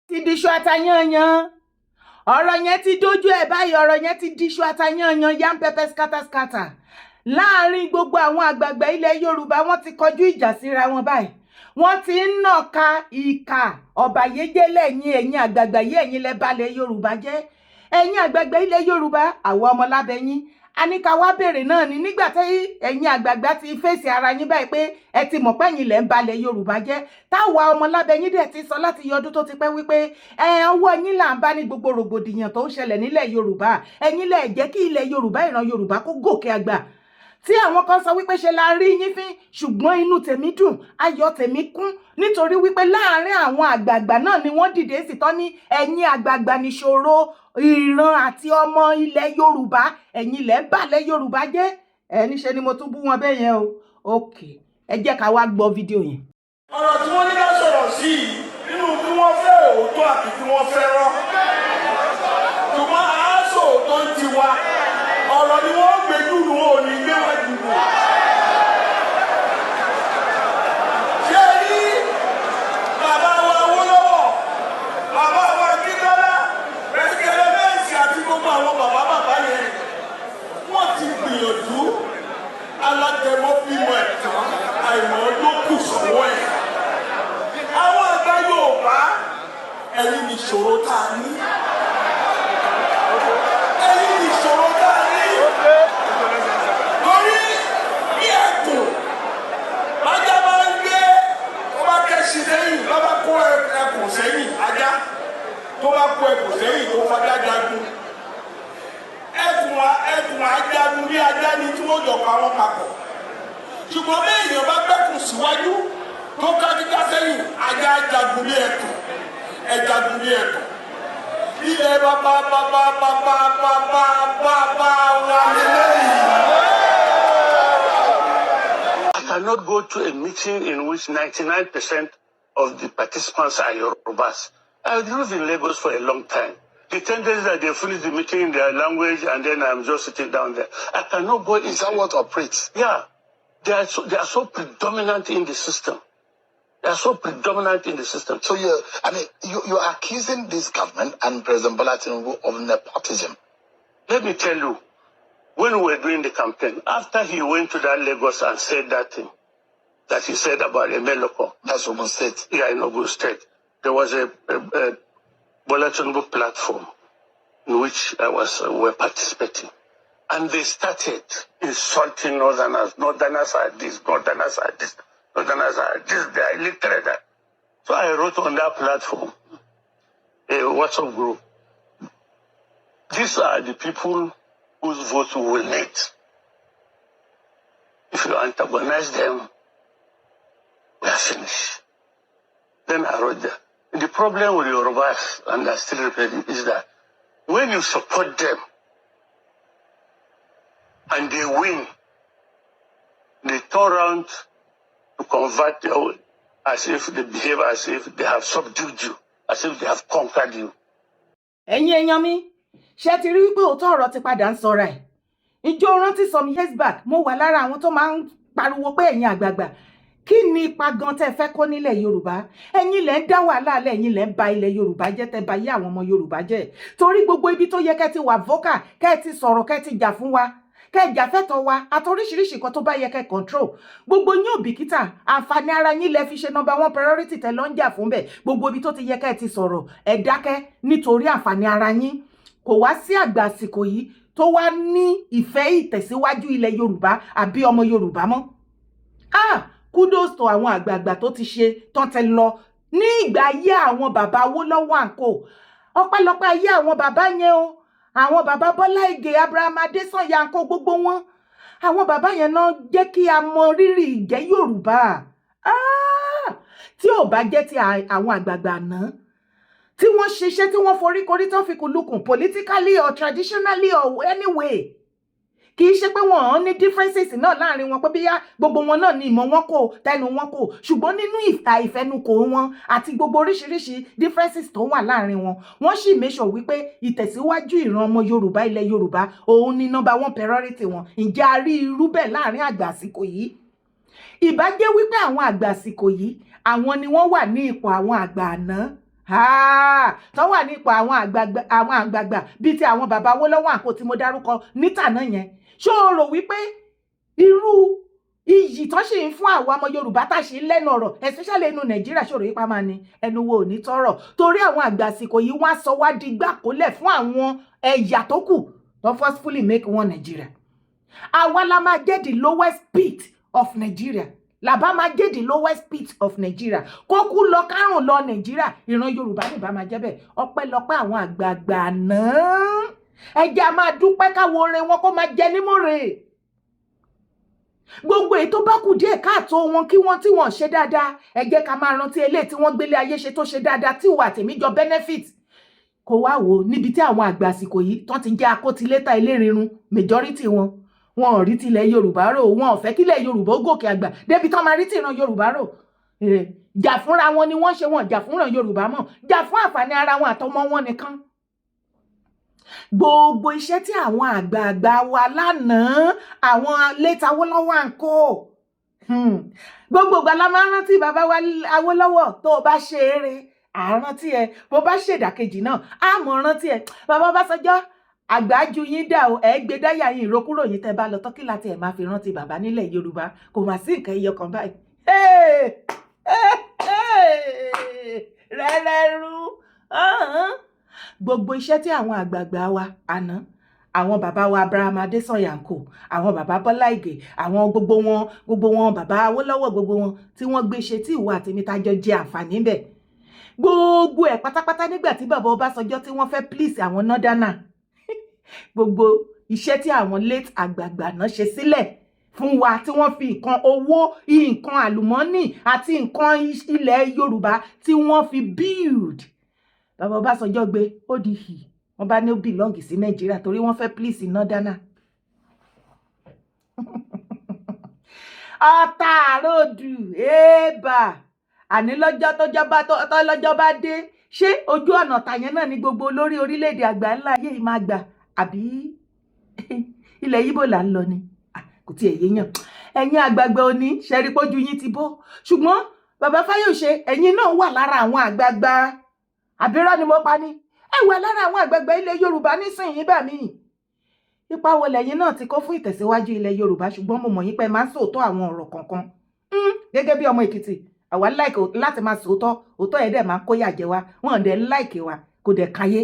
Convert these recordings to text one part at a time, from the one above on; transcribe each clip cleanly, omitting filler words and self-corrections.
ti diṣu atayanyan ọ̀rọ̀ yẹn ti dójú ẹ̀ báyìí ọ̀rọ̀ yẹn ti diṣu atayanyan yam pepper scatter láàrin gbogbo àwọn àgbààgbà ilẹ̀ Yorùbá wọ́n ti kọjú ìjà síra wọn báyìí wọ́n ti ń nàka ìkà ọ̀bàyéjẹ́ lẹ́yìn ẹ̀yin àgbààgbà yìí ẹ̀yin lẹ balẹ̀ Yorùbá jẹ́ ẹ̀yin àgbààgbà ilẹ̀ Yorùbá àwọn ọmọ lábẹ́yìn aníkà wá bèrè náà ni nígbà tí ẹ̀yin àgbààgbà ti fèsì ara yín báyìí pé ẹ ti mọ̀ pé ẹ̀yin lẹ ń balẹ̀ Yorùbá jẹ́ táwa ọmọ lábẹ́yìn dẹ̀ ti sọ láti yọ ọdún tó ti pẹ́ wípé ọwọ́ yín là ń bá ní gbogbo rògbòdìyàn tó ń ṣẹlẹ̀ nílẹ̀ Yorùbá ẹ̀yin lẹ jẹ́ kí ilẹ̀ Yorùbá ìran Yorùbá kó gòkè àgbà tí àwọn kan sọ wípé ṣe la rí yín fín ṣùgbọ́n inú tèmi dùn ayọ̀ tèmi kún nítorí wípé láàárín àwọn àgbààgbà náà ni wọ́n dìde sí tán ní ẹ̀yin àgbààgbà níṣòro ìran àti ọmọ ilẹ̀ Yorùbá ẹ̀yin ilẹ̀ balẹ̀ Yorùbá jẹ́ níṣe ni mo tún bú wọn bẹ́ẹ̀ yẹn o òkè ẹ jẹ́ ká wá gbọ́ fídíò yẹn. ọ̀rọ̀ tí wọ́n ní ká sọ̀rọ̀ sí i nínú bí wọ́n fẹ́ òótọ́ àti bí wọ́n fẹ́ rọ́ ṣùgbọ́n àásò tó ń ti wa ọ̀rọ̀ ni wọ́n gbé dùnú òní gbé wá dùnú. ṣé rí bàbá wa Awólọ́wọ̀ bàbá wa Akíntọ́lá pẹ̀sìkẹ̀lẹ́ mẹ́ǹsì àti gbogbo àwọn bàbá yẹn wọ́n ti gbìyànjú alátẹ̀mọ́ bímọ ẹ̀tàn àìmọ́ ló kù sọ́wọ́ ẹ̀. àwọn àgbà Yorùbá ẹ̀yin ní ìṣòro tá a ní. ẹ̀yin ní ìṣòro tá a ní. torí bí ẹ̀kùn ajá máa ń gbé tó bá kẹ́sì lẹ́yìn tó bá kó ẹkùn sẹ́yìn ajá tó bá kó ẹkùn sẹ́yìn tó fajá jagun ẹkùn ajagun bí ajá ni tí wọ́n jọ pa wọn papọ̀ ṣùgbọ́n bí èèyàn bá gbẹ́kùn síwájú tó kájíká sẹ́yìn ajá jagun bí ẹkùn ẹjagun bí ẹkùn ilẹ̀ bàbá wa lélẹ́yìn. I cannot go to a meeting in which 99% of the participants are Yorubas. I've lived in Lagos for a long time. The tendency that they finish the meeting in their language and then I'm just sitting down there. I cannot go. Is that what operates? Yeah. They are so predominant in the system. They are so predominant in the system. So you're accusing this government and President Bola Tinubu of nepotism. Let me tell you, when we were doing the campaign, after he went to that Lagos and said that thing that he said about Emeloko. That's Ogun State. Yeah, in Ogun State. There was a Bola Tinubu platform in which were participating. And they started insulting Northerners. Northerners are this, Northerners are this, Northerners are this, they are illiterate. So I wrote on that platform, a WhatsApp group. These are the people whose votes we will need. If you antagonize them, we are finished. Then I wrote that. The problem with Yorubas, and I still repeat it, is that when you support them and they win, they turn around to convert as if they behave as if they have subdued you, as if they have conquered you. ẹ̀yin èèyàn mi ṣé ti rí wípé òótọ́ ọ̀rọ̀ ti padà ń sọra ẹ̀ ìjọ rántí some years back mo wà lára àwọn tó máa ń pariwo pé ẹ̀yin àgbààgbà kí ni ipa gan tẹ́ fẹ́ kó nílẹ̀ Yorùbá ẹ̀yin lẹ ń dá wàhálà alẹ́ ẹ̀yin lẹ ń ba ilẹ̀ Yorùbá jẹ́ tẹ́ ba yé àwọn ọmọ Yorùbá jẹ́ torí gbogbo ibi tó yẹ kẹ́ ti wà vocal kẹ́ ti sọ̀rọ̀ kẹ́ ti jà fún wa kẹ́ jà fẹ́tọ̀ wa àti oríṣiríṣi nǹkan tó bá yẹ kẹ́ control gbogbo yín ò bìkítà àǹfààní ara yín lẹ fi ṣe number one priority tẹ́ lọ ń jà fún bẹ̀ gbogbo ibi tó ti yẹ kẹ́ ti sọ̀rọ̀ ẹ dákẹ́ nítorí àǹfààní ara yín kò wá sí àgbà àsìkò yìí tó wá ní ìfẹ́ ìtẹ̀síwájú ilẹ̀ Yorùbá àbí ọmọ Yorùbá mọ́ kudos to àwọn àgbààgbà tó ti ṣe tán tẹ lọ ní ìgbà ayé àwọn bàbá Awólọ́wọ̀ àǹkó ọpẹ́lọpẹ́ ayé àwọn bàbá yẹn o àwọn bàbá Bọ́lá Ìgè Abraham Adésànyà àǹkó gbogbo wọn àwọn bàbá yẹn náà jẹ́ kí a mọ rírì ìjẹ́ Yorùbá tí ò bá jẹ́ ti àwọn àgbààgbà náà tí wọ́n ṣiṣẹ́ tí wọ́n foríkorí tán fi kùlùkùn politically or traditionally or anyway kì í ṣe pé wọ́n ní differences náà láàrin wọn pé bíyá gbogbo wọn náà ní ìmọ̀ wọn kò tẹnu wọn kò ṣùgbọ́n nínú ìfẹnukò wọn àti gbogbo oríṣiríṣi differences tó wà láàrin wọn wọ́n sì make sure wípé ìtẹ̀síwájú ìran ọmọ Yorùbá ilẹ̀ Yorùbá òun ni number one priority wọn ǹjẹ́ a rí irú bẹ́ẹ̀ láàrin àgbà àsìkò yìí ìbá jẹ́ wípé àwọn àgbà àsìkò yìí àwọn ni wọ́n wà ní ipò àwọn àgbà àná tó wà nípa àwọn àgbààgbà bíi ti àwọn bàbá Awólọ́wọ̀ àǹkó tí mo dárúkọ nítàná yẹn, ṣó o rò wípé irú iyì tó ṣì ń fún àwọn ọmọ Yorùbá tá ṣe lẹ́nu ọ̀rọ̀ especially inú Nàìjíríà, ṣó o rò wípé máa ní ẹnu wo ò ní tọ́rọ̀ torí àwọn àgbà àsìkò yìí wọ́n á sọ wá di gbàkólẹ̀ fún àwọn ẹ̀yà tó kù tó forcefully make one Nigeria. Àwa la máa jẹ́ the lowest pit of Nigeria. Làbá máa jẹ́ the lowest pit of Nigeria. Kó kú lọ kárùn lọ Nigeria, ìran Yorùbá nìbá máa jẹ́ bẹ́ẹ̀. Ọpẹ́lọpẹ́ àwọn àgbààgbà náà. Ẹ jẹ́ a máa dúpẹ́ káwọn oore wọn kó máa jẹ nímọ̀re. Gbogbo èyí tó bá kù díẹ̀ káàtó wọn kí wọ́n tí wọ́n ṣe dáadáa. Ẹ jẹ́ ká máa rántí eléyìí tí wọ́n gbélé ayé ṣe tó ṣe dáadáa tí ìwà tèmi jọ benefit. Kó wá wò níbi tí àwọn àgbà àsìkò yìí tán ti jẹ́ akótilétà elérinrun majority wọn ò rí tilẹ̀ Yorùbá rò, wọn ò fẹ́ kílẹ̀ Yorùbá ó gòkè àgbà débi tán máa rí tìran Yorùbá rò. Jà fúnra wọn ni wọ́n ṣe, wọn jà fúnra Yorùbá mọ́, jà fún àǹfààní ara wọn àtọmọ wọn nìkan. Gbogbo iṣẹ́ tí àwọn àgbààgbà wa lánàá, àwọn late Awólọ́wọ̀ àǹkó, gbogbo ìgbà la máa ń rántí bàbá wa Awólọ́wọ̀ tó bá ṣe eré àrántí ẹ, bó bá ṣèdàkejì náà á mọ̀ rántí ẹ. Bàbá Ọbásanjọ́ àgbájú yín dà o, ẹ gbé dáyà yín ìrókúrò yín tẹ́ bá lọ tọ́kí láti ẹ̀ máa fi rántí bàbá nílẹ̀ Yorùbá, kò má sí nǹkan ẹyọ kan báyìí. Rẹ́rẹ́rú gbogbo iṣẹ́ tí àwọn àgbààgbà wa àná, àwọn bàbá wa Abraham Adésànyà ńkò, àwọn bàbá Bọ́lá Ìgè, àwọn gbogbo wọn bàbá Awólọ́wọ̀ gbogbo wọn tí wọ́n gbé ṣe tí ìwà àtẹ̀mí tájọ jẹ àǹfààní bẹ̀. Gbogbo ẹ̀ pátápátá nígbà tí bàbá Ọbásanjọ́ tí wọ́n fẹ́ please àwọn Northerners. Gbogbo iṣẹ́ tí àwọn late àgbààgbà náà ṣe sílẹ̀ fún wa tí wọ́n fi nǹkan owó, nǹkan àlùmọ́nì àti nǹkan ilẹ̀ Yorùbá tí wọ́n fi build. Bàbá Ọbásanjọ́ gbé ó di hì, wọ́n bá ní ó belong sí Nàìjíríà torí wọ́n fẹ́ please Northerners. Ọ̀tá àròdù èèbà àní lọ́jọ́ bá dé, ṣé ojú ọ̀nà tàyẹn náà ni gbogbo olórí orílẹ̀-èdè àgbà ńlá ayé yìí máa gbà àbí ilẹ̀ Yíbò là ń lọ ni? Kò tiẹ̀ yéèyàn. Ẹ̀yin àgbààgbà òní ṣẹ́rí pójú yín ti bó, ṣùgbọ́n bàbá Fáyòṣe ẹ̀yin náà wà lára àwọn àgbààgbà, àbírọ́ ni mo pa ní, ẹ wà lára àwọn àgbààgbà ilẹ̀ Yorùbá nísìnyí bà mí. Ipa wo lẹ̀yin náà ti kó fún ìtẹ̀síwájú ilẹ̀ Yorùbá, ṣùgbọ́n mo mọ̀ yín pé máa ń sòótọ́ àwọn ọ̀rọ̀ kankan. Gẹ́gẹ́ bí ọmọ Èkìtì, àwa like láti máa sòótọ́, òótọ́ ẹ̀ dẹ̀ máa ń kóyà jẹ wa, wọ́n dẹ̀ like wa, kò dẹ̀ káyé.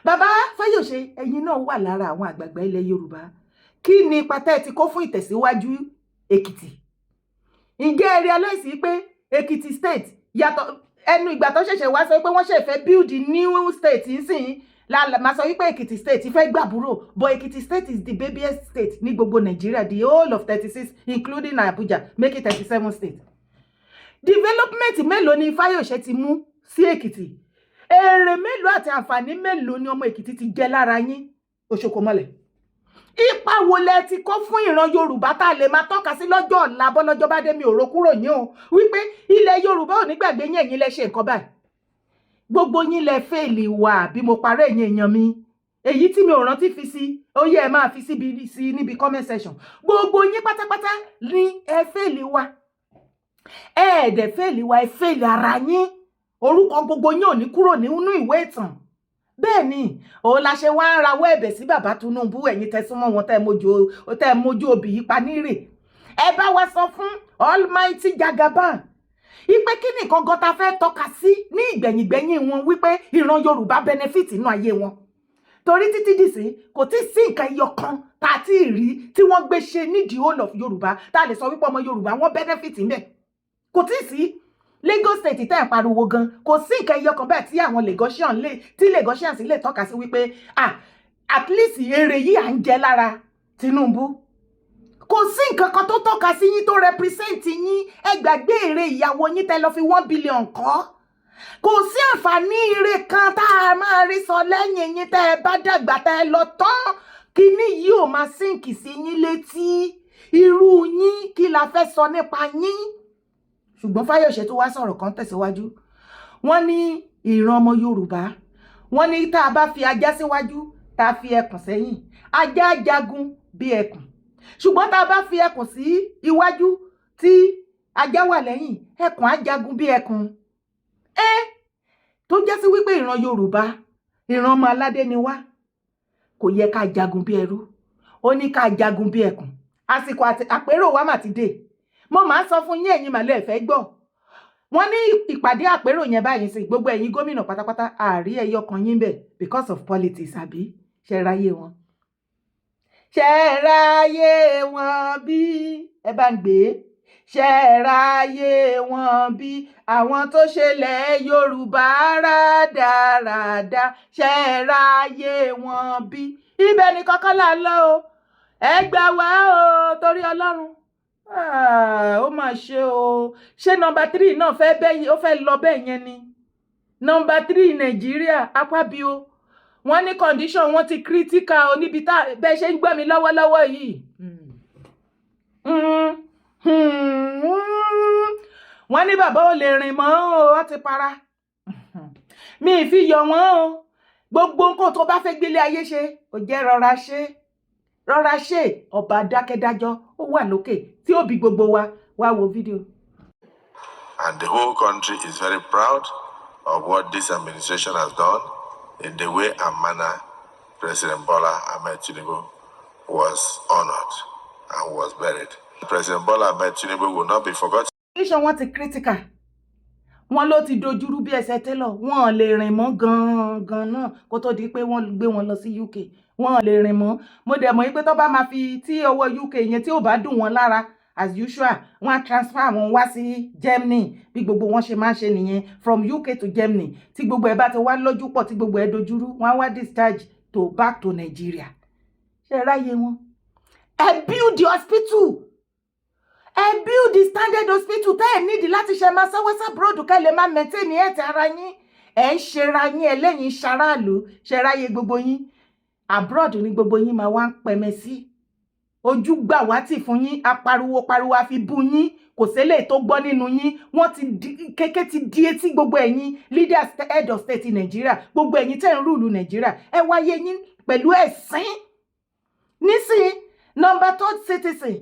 Bàbá Fáyòṣe ẹ̀yin náà wà lára àwọn àgbààgbà ilẹ̀ Yorùbá. Kí ni ipa tẹ́ ẹ ti kó fún ìtẹ̀síwájú Èkìtì? Ǹjẹ́ ẹ realize pé Èkìtì state yàtọ̀ ẹnu ìgbà tó ṣẹ̀ṣẹ̀ wá sọ pé wọ́n ṣe fẹ́ build new state nísìnyí máa sọ wípé Èkìtì state fẹ́ gbàbúrò, but Èkìtì state is the babyest state ní gbogbo Nàìjíríà, the whole of 36 including Abuja, make it 37 states. Development mélòó ni Fáyòṣe ti mú sí Èkìtì? Èrè mélòó àti àǹfààní mélòó ni ọmọ Èkìtì ti jẹ lára yín? Òṣòkò mọ́lẹ̀. Ipa wo lẹ ti kó fún ìran Yorùbá tá a lè máa tọ́ka sí lọ́jọ́ ọ̀la bọ́lọ́jọ́ bá dé, mi ò ro kúrò yín o, wípé ilẹ̀ Yorùbá ò ní gbàgbé yín, ẹ̀yin lẹ ṣe nǹkan báyìí. Gbogbo yín lẹ fèèlì wà bí mo parẹ́ ẹ̀yin èèyàn mi. Èyí tí mi ò rántí fi sí, ó yẹ ẹ máa fi sí níbi comment section. Gbogbo yín pátápátá ní ẹ fèèlì wà. Ẹ̀ẹ́dẹ̀ fèèlì wà, ẹ fèèlì ara yín. Orúkọ gbogbo yín ò ní kúrò nínú ìwé ìtàn. Bẹ́ẹ̀ ni, òun la ṣe wá ń rawọ́ ẹ̀bẹ̀ sí bàbá Tinubu, ẹ̀yin tẹ́ súnmọ́ wọn tẹ́ mójú obì yìí pa nírè. Ẹ bá wa sọ fún Almighty Jagaban ipe kí ni nǹkan gan ta fẹ́ tọ́ka sí ní ìgbẹ̀yìngbẹ̀yìn wọn wípé ìran Yorùbá benefit inú ayé wọn. Torí títí dìsín kò tí sí nǹkan ẹyọ kan tá a ti rí tí wọ́n gbé ṣe ní the whole of Yorùbá tá a lè sọ wípé ọmọ Yorùbá wọ́n benefit ńbẹ̀. Kò tí sí. Lagos state tẹ́ ẹ̀ pariwo gan, kò sí nǹkan ẹyọ kan bẹ́ẹ̀ tí àwọn Lagosians lè tọ́ka sí wípé at least èrè yìí à ń jẹ lára Tinubu. Kò sí nǹkan kan tó tọ́ka sí yín tó represent yín, ẹ gbàgbé èrè ìyàwó yín tẹ́ lọ fi 1 billion kọ́. Kò sí àǹfààní ire kan tá a máa rí sọ lẹ́yìn yín tẹ́ ẹ bá dàgbà tẹ́ ẹ lọ tán. Kíní yìí ò máa sínkì sí yín létí. Irú yín kí la fẹ́ sọ nípa yín? Ṣùgbọ́n Fáyòṣe tó wá sọ̀rọ̀ kan tẹ̀síwájú. Wọ́n ní ìran ọmọ Yorùbá. Wọ́n ní tá a bá fi ajá síwájú, tá a fi ẹkùn sẹ́yìn. Ajá jagun bí ẹkùn. Ṣùgbọ́n tá a bá fi ẹkùn sí iwájú tí ajá wà lẹ́yìn, ẹkùn á jagun bí ẹkùn. tó jẹ́ sí wípé ìran Yorùbá ìran ọmọ aládé ni wá kò yẹ ká jagun bí ẹrú ó ní ká jagun bí ẹkùn àsìkò àpérò wa mà ti dé mo máa ń sọ fún yín ẹ̀yin màlẹ́ ẹ̀fẹ́ gbọ́ wọ́n ní ìpàdé àpérò yẹn báyìí sí gbogbo ẹ̀yin gómìnà pátápátá àárí ẹyọ kan yín bẹ̀ because of politics àbí ṣe ráyé wọn ṣe ráyé wọn bí ẹ bá ń gbé ṣe ráyé wọn bí àwọn tó ṣẹlẹ̀ Yorùbá rádaràda ṣe ráyé wọn bí ibẹ̀ ni kọ́kọ́ là ń lọ o ẹ gbà wá o torí Ọlọ́run ó mà ṣe o ṣé nọmba 3 náà fẹ́ bẹ́yìn ó fẹ́ lọ bẹ́ẹ̀ yẹn ni nọmba 3 Nàìjíríà Akpabio wọ́n ní condition wọn ti critical o níbi tá bẹ́ẹ̀ ṣe ń gbọ́ mi lọ́wọ́lọ́wọ́ yìí wọ́n ní bàbá ò lè rìn mọ́ o wọ́n ti para mi ì fi yọ wọ́n o gbogbo nǹkan tó bá fẹ́ gbélé ayé ṣe ò jẹ́ rọra ṣe ọba dákẹ́dájọ́ ó wà lókè tí ó bí gbogbo wa wá wo fídíò. And the whole country is very proud of what this administration has done in the way and manner President Bola Ahmed Tinubu was honored and was buried. President Bola Ahmed Tinubu will not be forgotten. Iṣan wọn ti critical. Wọ́n ló ti dojúrú bí ẹsẹ̀ télọ̀. Wọ́n lè rìn mọ́ gan náà kó tó di pé wọ́n gbé wọn lọ sí UK. Wọ́n lè rìn mọ́. Mo dẹ̀ mọ̀ pé tó bá máa fi tí ọwọ́ UK yẹn tí ò bá dùn wọ́n lára as usual wọ́n á transfer wọn wá sí Germany bí gbogbo wọn ṣe máa ń ṣe nìyẹn from UK to Germany tí gbogbo ẹ̀ bá ti wá lójú pọ̀ tí gbogbo ẹ̀ dojúrú wọ́n á wá discharge to back to Nigeria. Ṣé ráyé wọn? Ẹ build the hospital. Ẹ build the standard hospital tẹ́ ẹ̀ nídìí láti ṣe máa sanwó sábúròdù kẹ́ lè máa maintain ẹ̀tẹ̀ ara yín. Ẹ ń ṣera yín ẹlẹ́yin ṣaráàlú ṣe ráyé gbogbo yín. Abroad ni gbogbo yín máa wá ń pẹmẹ sí. Ojú gbà wá tì fún yín apariwo a fi bú yín kò ṣẹlẹ̀ tó gbọ́ nínú yín wọ́n ti kéké ti di etí gbogbo ẹ̀yin leaders head of state Nigeria gbogbo ẹ̀yin tẹ́ ń rúlu Nigeria ẹ wáyé yín pẹ̀lú ẹ̀sìn. Nísìn number 3 citizen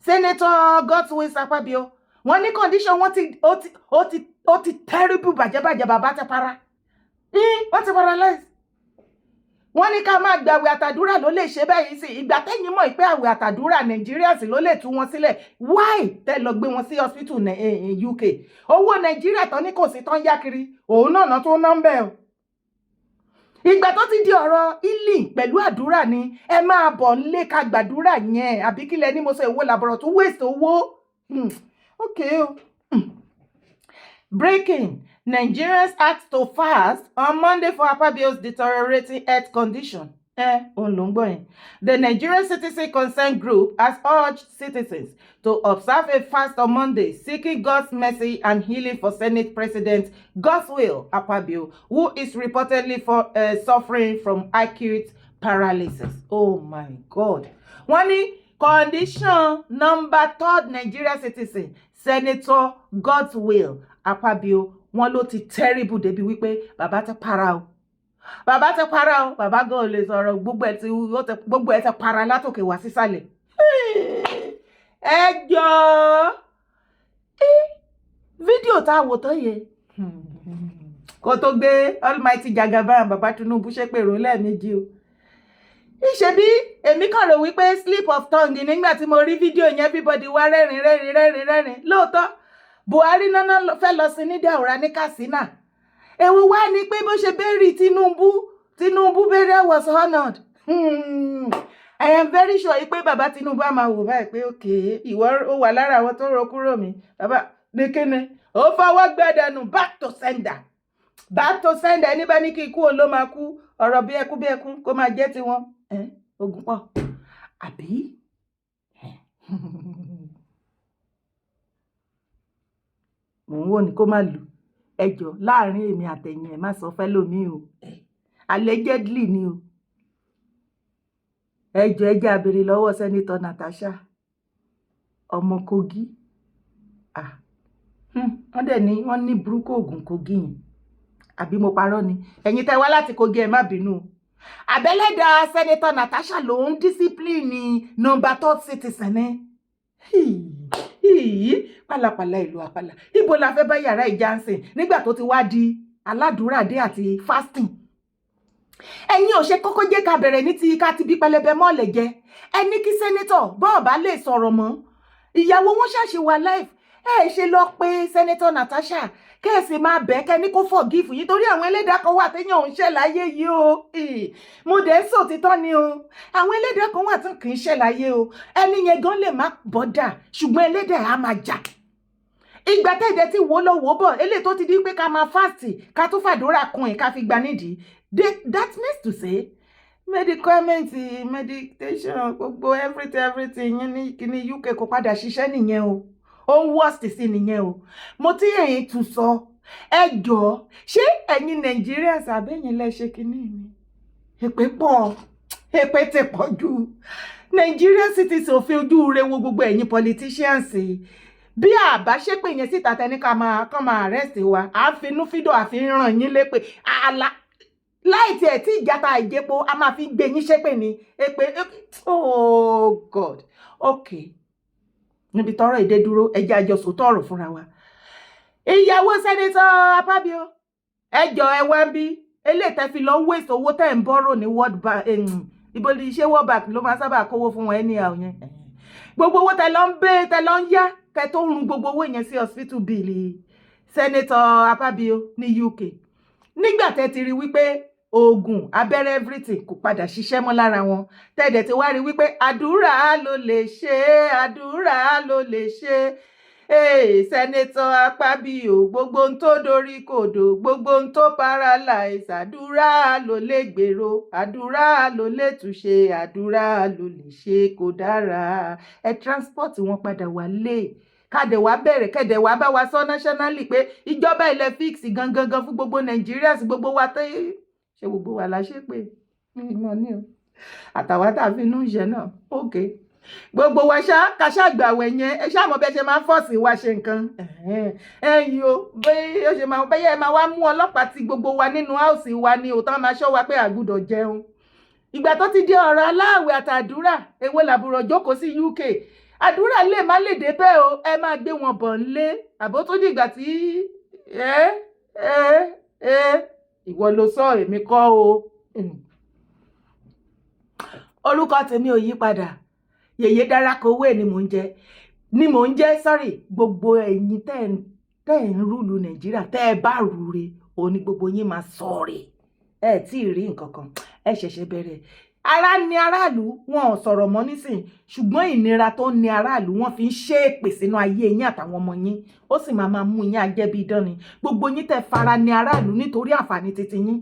Senator Godswill Akpabio wọ́n ní condition wọ́n ti terrible bàjẹ́bàjẹ́ bàbá tẹ para wọ́n ti paralyze wọ́n ní ká máa gbàwé àtàdúrà ló lè ṣe bẹ́ẹ̀ sí ìgbà tẹ́yìn mọ̀ pé àwẹ̀ àtàdúrà Nàìjíríà sì ló lè tú wọn sílẹ̀ why tẹ́ lọ gbé wọn sí hospital UK owó Nàìjíríà tán ní kò sí tán yá kiri òun náà tó ná ń bẹ̀ o ìgbà tó ti di ọ̀rọ̀ healing pẹ̀lú àdúrà ni ẹ máa bọ̀ nílé ká gbàdúrà yẹn àbí kílẹ̀ ní mo sọ èwo làbọ̀rọ̀ tó waste owó okay o. Breaking. Nigerians asked to fast on Monday for Akpabio's deteriorating health condition. The Nigerian Citizen Concerned Group has urged citizens to observe a fast on Monday, seeking God's mercy and healing for Senate President Godswill Akpabio, who is reportedly suffering from acute paralysis. Oh my God. Wọ́n ní condition number 3 Nigerian citizen, Senator Godswill Akpabio, wọ́n ló ti terrible débi wípé bàbá ti para o. Bàbá ti para o, bàbá gan ò lè sọ̀rọ̀ gbogbo ẹ̀ ti para látòkè wá sísàlẹ̀. Ẹ jọ̀ọ́ fídíò tá a wò tán yẹn kó tó gbé Almighty Jagaban bàbá Tinubu ṣépèrò lẹ́ẹ̀mejì o. Ìṣebí èmi kàn rò wípé slip of tongue nígbà tí mo rí fídíò yẹn everybody wá rẹ́rìn lóòótọ́ Buhari náà fẹ́ lọ sí ní Daura ní Katsina. Èwo wá ní pé bó ṣe bẹ́ẹ̀rì Tinubu burial was honored. I am very sure pé bàbá Tinubu á máa wò báyìí pé okay ìwọ ó wà lára àwọn tó ro kúrò mi. Bàbá nìkéne ó fọwọ́ gbẹ́dẹ̀nù back to sender. Ẹni bá ní kí ikú o ló máa kú ọ̀rọ̀ bí ẹkún kó máa jẹ́ tiwọn. Ogun pọ̀ àbí? Mò ń wò ní kó má lù ẹjọ́ láàrin èmi àtẹ̀yìn ẹ̀ má sọ fẹ́ lómi o allegedly ni o ẹjọ́ ẹjẹ́ abèrè lọ́wọ́ Sẹ́nitọ̀ Natasha ọmọ Kogi wọ́n dẹ̀ ní wọ́n ní burúkú oògùn Kogi yẹn àbí mo parọ́ ni ẹ̀yin tẹ́ wá láti Kogi ẹ̀ má bínú àbẹ́lẹ́dà Sẹ́nitọ̀ Natasha ló ń discipline number 3 citizen Ìyí pàlàpàlà ìlú àpàlà. Ibo la fẹ́ bá yàrá ìjánsìn nígbà tó ti wá di aládùúràdé àti fasting. Ẹ̀yin ò ṣe kọ́kọ́ jẹ́ ká bẹ̀rẹ̀ ní ti ká ti bí pẹlẹbẹ mọ́ọ̀lẹ̀ jẹ. Ẹni kí sẹ́nétọ̀ bọ́ọ̀ bá lè sọ̀rọ̀ mọ́. Ìyàwó wọn ṣàṣe wà live. Ẹ ṣe lọ pé sẹ́nétọ̀ Natasha kẹ́ẹ̀sì máa bẹ̀ kẹ́ ní kó forgive yín torí àwọn ẹlẹ́dàá kan wà téèyàn ò ń ṣẹ̀ láyé yìí o. Mo dẹ̀ ń sòtítọ́ ni o. Àwọn ẹlẹ́dàá kan wà tí kì í ṣẹ̀ láyé o. Ẹni yẹn gan lè má bọ́dà ṣùgbọ́n ẹlẹ́dàá á máa jà. Ìgbà tẹ́ẹ̀dẹ̀ tí wò lọ wò bọ̀ eléyìí tó ti di pé ká máa fast ká tún fàdúrà kun ẹ̀ ká fi gba nídìí. That means to say medicament meditation gbogbo everything yín ní kíní UK kò padà ṣiṣẹ́ nìyẹn o. Ó ń worst sí nìyẹn o. Mo tí ẹ̀yin tún sọ ẹ jọ̀ọ́ ṣé ẹ̀yin Nigerians àbẹ́yìn lẹ ṣe kíní ni? Èpè pọ̀ èpè ti pọ̀ jù. Nigerian citizens ò fi ojú re wo gbogbo ẹ̀yin politicians. Bí àbá ṣépè yẹn síta tẹni ká máa arrest wa à ń finú fídọ̀ àfi ràn yín lépè láì tiẹ̀ tí ìjàta ìjẹ́po a máa fi gbé yín ṣépè ní èpè. Oh God, okay. Níbi tọ́rọ̀ èdè dúró ẹjẹ́ àjọsọ tọ́rọ̀ fúnra wa. Ìyàwó sẹ́nitọ́ Akpabio ẹjọ́ ẹ wá bí eléyìí tẹ́ fi lọ waste owó tẹ́ ń bọ́rọ̀ ní World Bank ibo ni ṣé World Bank ló máa sábà kówó fún wọn ẹni àwọn yẹn. Gbogbo owó tẹ́ lọ ń bẹ tẹ́ lọ ń yá kẹ́ tó run gbogbo owó yẹn sí hospital bill sẹ́nitọ́ Akpabio ní UK. Nígbà tẹ́ ti rí wípé oògùn abẹ́rẹ́ everything kò padà ṣiṣẹ́ mọ́ lára wọn tẹ́ẹ̀dẹ̀ tí wá rí wípé àdúrà ló lè ṣe àdúrà ló lè ṣe. Sẹ́nitọ́ Akpabio gbogbo ń tó dorí kòdò gbogbo ń tó paralyze àdúrà ló lè gbèrò àdúrà ló lè túnṣe àdúrà ló lè ṣe kó dára. Ẹ transport wọn padà wálé kàdé wá bẹ̀rẹ̀ kẹ́dẹ̀ wá bá wa sọ nationally pé ìjọba ilẹ̀ fix gangan fún gbogbo Nigerians gbogbo wa tẹ́ ṣe gbogbo wa la ṣe pé mọ̀ ní o àtàwọn tàbí inú ìṣẹ́ náà okay gbogbo wa ṣá kàṣà gbàwẹ̀ yẹn ẹ ṣá mọ̀ bẹ́ẹ̀ ṣe máa fọ́ọ̀sì wa ṣe nǹkan ẹ̀yin o bẹ́ẹ̀ ó ṣe máa bẹ́ẹ̀ máa wá mú ọlọ́pàá ti gbogbo wa nínú áùsì wa ni ò tán máa ṣọ́ wa pé àgùdọ̀ jẹun. Ìgbà tó ti di ọ̀rọ̀ aláàwẹ̀ àtàdúrà èwo làbúrò jókòó sí UK àdúrà lè má lè dé bẹ́ẹ̀ o ẹ máa gbé wọn bọ̀ nílé àbó tó dìgbà tí ìwọ ló sọ èmi kọ́ o. Orúkọ tèmi ò yí padà Yèyé Dára Kowé ni mò ń jẹ́ sorry gbogbo ẹ̀yin tẹ́ ń rúlu Nàìjíríà tẹ́ ẹ bá rúre òun ni gbogbo yín máa sọ̀rẹ̀ ẹ tí ì rí nǹkan kan ẹ ṣẹ̀ṣẹ̀ bẹ̀rẹ̀. Ara ni aráàlú wọn ò sọ̀rọ̀ mọ́ nísìn ṣùgbọ́n ìnira tó ní aráàlú wọn fi ń ṣe èpè sínú ayé yín àtàwọn ọmọ yín ó sì máa mú yín ajẹ́bí idán ni. Gbogbo yín tẹ́ fara ní aráàlú nítorí àǹfààní titi yín.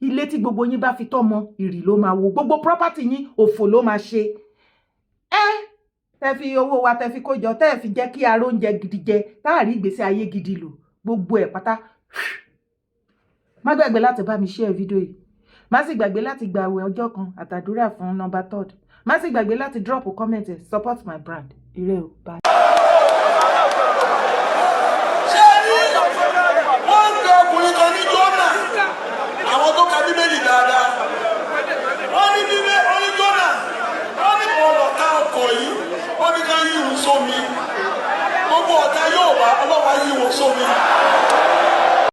Ilé tí gbogbo yín bá fi tọ́mọ ìrì ló máa wo gbogbo property yín òfò ló máa ṣe. Tẹ́ fi owó wa tẹ́ fi kójọ tẹ́ fi jẹ́ kí ara oúnjẹ gidi jẹ táàrí ìgbésí ayé gidi lò gbogbo ẹ̀ pátá. Má gbàgbé láti bá mi share fídíò yìí. Má sì gbàgbé láti gba àwẹ̀ ọjọ́ kan àtàdúrà fún number 3. Má sì gbàgbé láti drop comment support my brand. Ire o, bye. ṣé rí wọ́n ń gbé ọkùnrin kan ní Jónà àwọn tó ka Bíbélì dáadáa wọ́n ní Jónà wọ́n ní bọ́ọ̀lù ọ̀tá ọkọ̀ yìí wọ́n ní ká yí ìhùn sómi gbogbo ọ̀tá yóò wá ọlọ́wà yí ìhùn sómi.